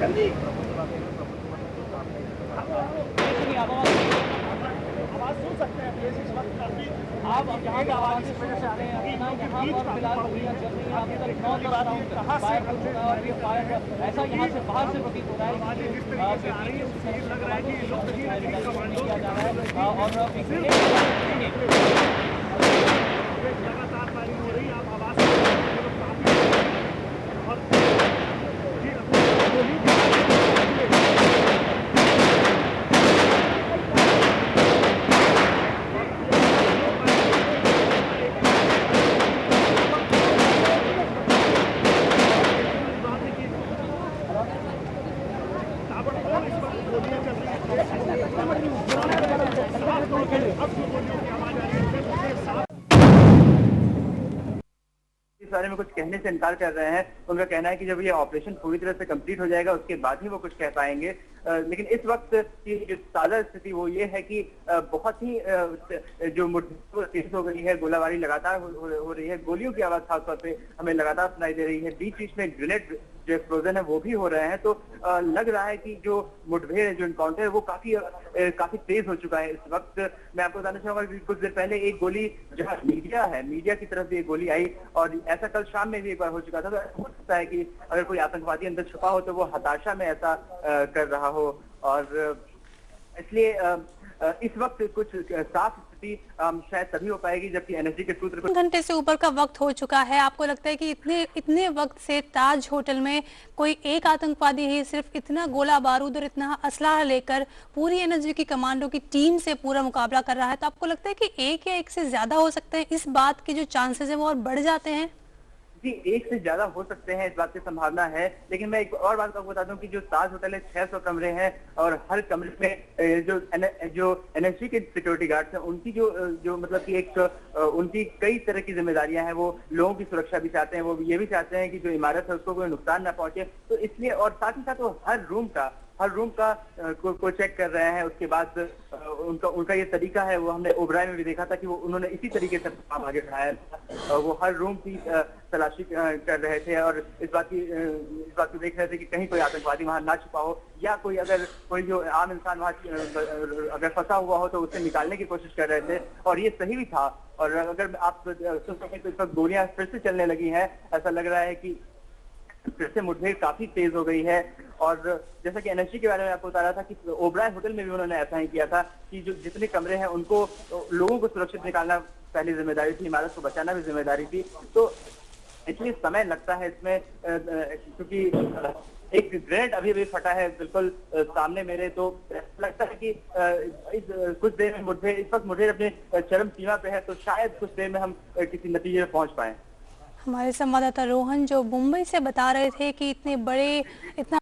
आवाज सुन सकते हैं इस वक्त काफी आप यहाँ की आवाज सुन सकते हैं यहाँ पर फिलहाल गोलियां चल रही हैं। आप तक 9 राउंड फायर हो चुका है और ये फायर ऐसा यहाँ से बाहर से प्रतीत हो रहा है लग रहा है कि लोग किया जा रहा है और लगातार फायरिंग हो रही है। आप आवाज इस बारे में कुछ कहने से इनकार कर रहे हैं। उनका कहना है कि जब ये ऑपरेशन पूरी तरह से कंप्लीट हो जाएगा उसके बाद ही वो कुछ कह पाएंगे। लेकिन इस वक्त की जो ताजा स्थिति वो ये है कि बहुत ही जो मुठभेड़ तेज हो गई है, गोलाबारी लगातार हो रही है, गोलियों की आवाज खासतौर पे हमें लगातार सुनाई दे रही है। बीच बीच में ग्रेनेड जो एक्सप्लोजन है वो भी हो रहे हैं। तो लग रहा है कि जो मुठभेड़ है, जो इनकाउंटर है वो काफी तेज हो चुका है। इस वक्त मैं आपको बताना चाहूंगा कि कुछ देर पहले एक गोली जहां मीडिया की तरफ भी एक गोली आई और ऐसा कल शाम में भी एक बार हो चुका था। तो हो सकता है कि अगर कोई आतंकवादी अंदर छुपा हो तो वो हताशा में ऐसा कर रहा हो और इसलिए इस वक्त कुछ साफ स्थिति शायद तभी हो पाएगी जबकि एनएसजी के सूत्र 3 घंटे से ऊपर का वक्त हो चुका है। आपको लगता है कि इतने वक्त से ताज होटल में कोई एक आतंकवादी ही सिर्फ इतना गोला बारूद और इतना असलाह लेकर पूरी एनएसजी की कमांडो की टीम से पूरा मुकाबला कर रहा है, तो आपको लगता है कि एक या एक से ज्यादा हो सकते हैं? इस बात के जो चांसेस है वो और बढ़ जाते हैं? जी, एक से ज्यादा हो सकते हैं, इस बात की संभावना है। लेकिन मैं एक और बात आपको बता दूं कि जो ताज होटल है 600 कमरे हैं और हर कमरे में जो एनएसजी के सिक्योरिटी गार्ड्स हैं उनकी जो मतलब कि एक उनकी कई तरह की जिम्मेदारियां हैं। वो लोगों की सुरक्षा भी चाहते हैं, वो ये भी चाहते हैं कि जो इमारत है उसको कोई नुकसान ना पहुंचे। तो इसलिए और साथ ही साथ वो हर रूम का को चेक कर रहे हैं। उसके बाद उनका ये तरीका है, वो हमने ओबराय में भी देखा था कि वो उन्होंने इसी तरीके से काम आगे बढ़ाया। वो हर रूम की तलाशी कर रहे थे और इस बात को देख रहे थे कि कहीं कोई आतंकवादी वहां ना छुपा हो या अगर कोई जो आम इंसान वहां अगर फंसा हुआ हो तो उसे निकालने की कोशिश कर रहे थे और ये सही भी था। और अगर आप सुन सकें तो इस वक्त गोलियां फिर से चलने लगी हैं। ऐसा लग रहा है कि फिर से मुठभेड़ काफी तेज हो गई है। और जैसा कि एनएसजी के बारे में आपको बता रहा था कि ओबराय होटल में भी उन्होंने ऐसा ही किया था कि जो जितने कमरे हैं उनको लोगों को सुरक्षित निकालना पहली जिम्मेदारी थी, इमारत को बचाना भी जिम्मेदारी थी। तो इसलिए समय लगता है इसमें क्योंकि एक ग्रेनेड अभी भी फटा है बिल्कुल सामने मेरे। तो लगता है कि कुछ देर में मुठभेड़ इस वक्त मुठभेड़ अपने चरम सीमा पे है, तो शायद कुछ देर में हम किसी नतीजे में पहुंच पाए। हमारे संवाददाता रोहन जो मुंबई से बता रहे थे कि इतना